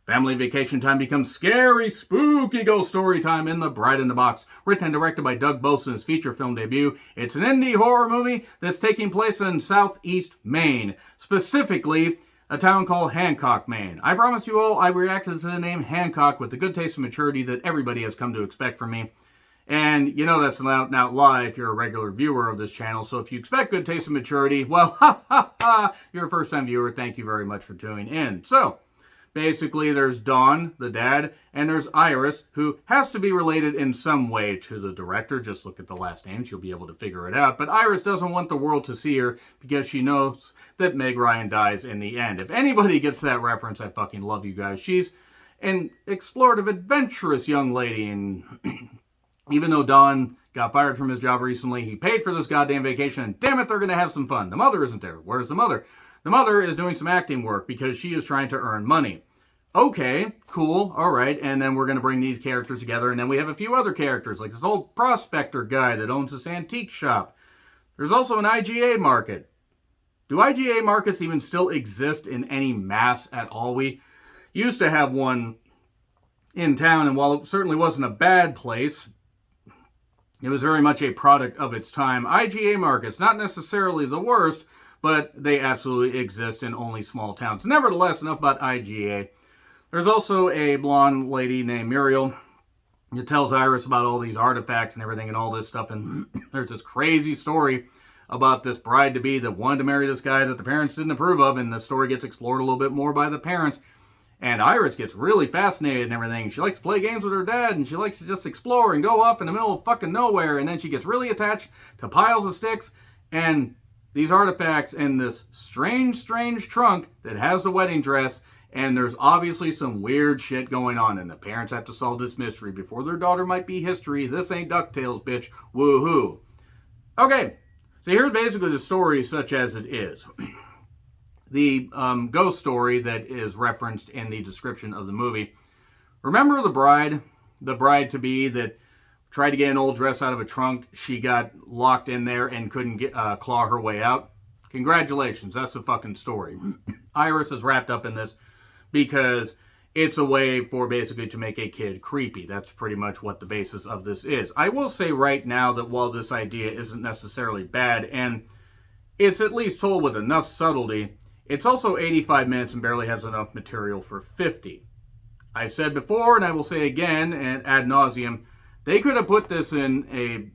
Family vacation time becomes scary, spooky ghost story time in The Bride in the Box. Written and directed by Doug Bose's feature film debut, it's an indie horror movie that's taking place in southeast Maine, specifically a town called Hancock, Maine. I promise you all I reacted to the name Hancock with the good taste and maturity that everybody has come to expect from me. And you know that's an out-and-out lie if you're a regular viewer of this channel, so if you expect good taste and maturity, well, ha ha ha, you're a first-time viewer, thank you very much for tuning in. So, basically, there's Don, the dad, and there's Iris, who has to be related in some way to the director. Just look at the last names, you'll be able to figure it out. But Iris doesn't want the world to see her because she knows that Meg Ryan dies in the end. If anybody gets that reference, I fucking love you guys. She's an explorative, adventurous young lady, and even though Don got fired from his job recently, he paid for this goddamn vacation, and damn it, they're going to have some fun. The mother isn't there. Where's the mother? The mother is doing some acting work because she is trying to earn money. Okay, cool, all right, and then we're going to bring these characters together, and then we have a few other characters, like this old prospector guy that owns this antique shop. There's also an IGA market. Do IGA markets even still exist in any mass at all? We used to have one in town, and while it certainly wasn't a bad place, it was very much a product of its time. IGA markets, not necessarily the worst, but they absolutely exist in only small towns. Nevertheless, enough about IGA. There's also a blonde lady named Muriel that tells Iris about all these artifacts and everything and all this stuff, and there's this crazy story about this bride-to-be that wanted to marry this guy that the parents didn't approve of, and the story gets explored a little bit more by the parents. And Iris gets really fascinated and everything. She likes to play games with her dad, and she likes to just explore and go off in the middle of fucking nowhere. And then she gets really attached to piles of sticks and these artifacts in this strange trunk that has the wedding dress. And there's obviously some weird shit going on, and the parents have to solve this mystery before their daughter might be history. This ain't DuckTales, bitch. Woohoo. Okay, so here's basically the story such as it is. The ghost story that is referenced in the description of the movie. Remember the bride-to-be that tried to get an old dress out of a trunk? She got locked in there and couldn't claw her way out. Congratulations, that's the fucking story. Iris is wrapped up in this because it's a way for basically to make a kid creepy. That's pretty much what the basis of this is. I will say right now that while this idea isn't necessarily bad, and it's at least told with enough subtlety, it's also 85 minutes and barely has enough material for 50. I've said before, and I will say again, and ad nauseum, they could have put this in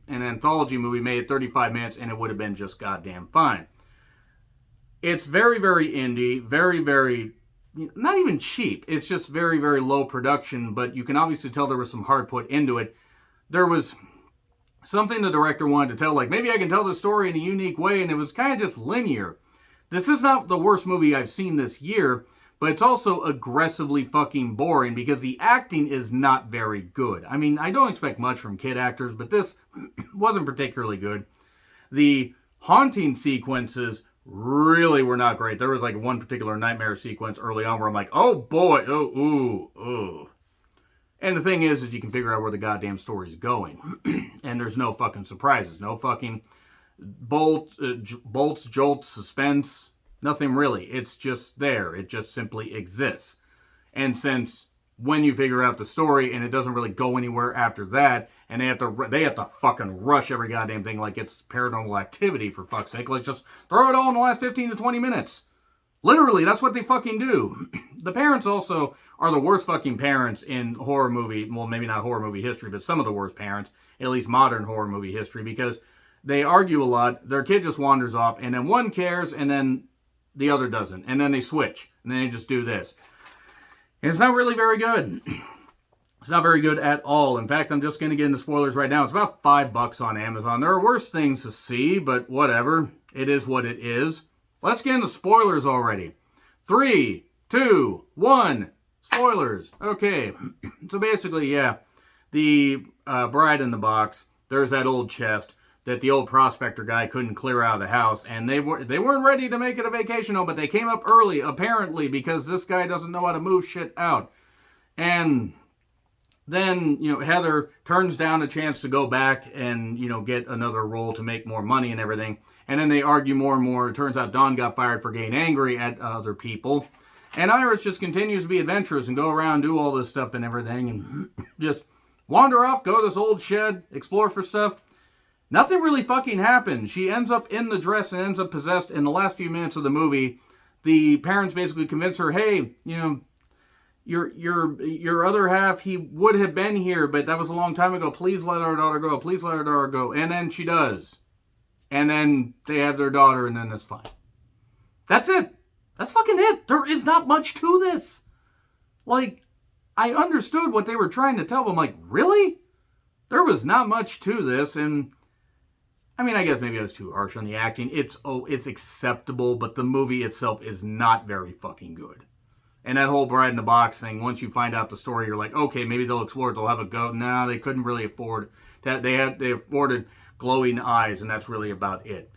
an anthology movie made 35 minutes, and it would have been just goddamn fine. It's very, very indie, very, very, not even cheap. It's just very, very low production, but you can obviously tell there was some heart put into it. There was something the director wanted to tell, like, maybe I can tell this story in a unique way, and it was kind of just linear. This is not the worst movie I've seen this year, but it's also aggressively fucking boring because the acting is not very good. I mean, I don't expect much from kid actors, but this wasn't particularly good. The haunting sequences really were not great. There was like one particular nightmare sequence early on where I'm like, oh boy, oh, ooh, ooh. And the thing is that you can figure out where the goddamn story's going. And there's no fucking surprises, no fucking bolts, jolts, suspense, nothing really. It's just there. It just simply exists. And since when you figure out the story and it doesn't really go anywhere after that, and they have to fucking rush every goddamn thing like it's Paranormal Activity, for fuck's sake, let's just throw it all in the last 15 to 20 minutes. Literally, that's what they fucking do. The parents also are the worst fucking parents in horror movie, well, maybe not horror movie history, but some of the worst parents, at least modern horror movie history, because they argue a lot, their kid just wanders off, and then one cares, and then the other doesn't. And then they switch, and then they just do this. And it's not really very good. It's not very good at all. In fact, I'm just going to get into spoilers right now. It's about $5 on Amazon. There are worse things to see, but whatever. It is what it is. Let's get into spoilers already. 3, 2, 1. Spoilers. Okay. So basically, yeah, the bride in the box, there's that old chest that the old prospector guy couldn't clear out of the house, and they weren't ready to make it a vacation home, but they came up early, apparently, because this guy doesn't know how to move shit out. And then, Heather turns down a chance to go back and, get another role to make more money and everything. And then they argue more and more. It turns out Don got fired for getting angry at other people. And Iris just continues to be adventurous and go around and do all this stuff and everything and just wander off, go to this old shed, explore for stuff. Nothing really fucking happens. She ends up in the dress and ends up possessed in the last few minutes of the movie. The parents basically convince her, hey, you know, your other half, he would have been here, but that was a long time ago. Please let our daughter go. Please let our daughter go. And then she does. And then they have their daughter, and then it's fine. That's it. That's fucking it. There is not much to this. Like, I understood what they were trying to tell, but I'm like, really? There was not much to this, and I mean, I guess maybe I was too harsh on the acting. It's acceptable, but the movie itself is not very fucking good. And that whole Bride in the Box thing, once you find out the story, you're like, okay, maybe they'll explore it, they'll have a go. No, they couldn't really afford that. They afforded glowing eyes, and that's really about it.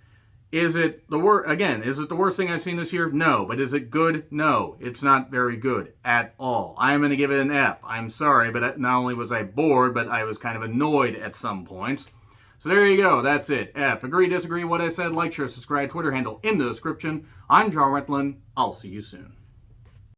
Is it the worst? Again, is it the worst thing I've seen this year? No. But is it good? No. It's not very good at all. I'm going to give it an F. I'm sorry, but not only was I bored, but I was kind of annoyed at some points. So there you go. That's it. F. Agree, disagree, what I said, like, share, subscribe, Twitter handle in the description. I'm John Retland. I'll see you soon.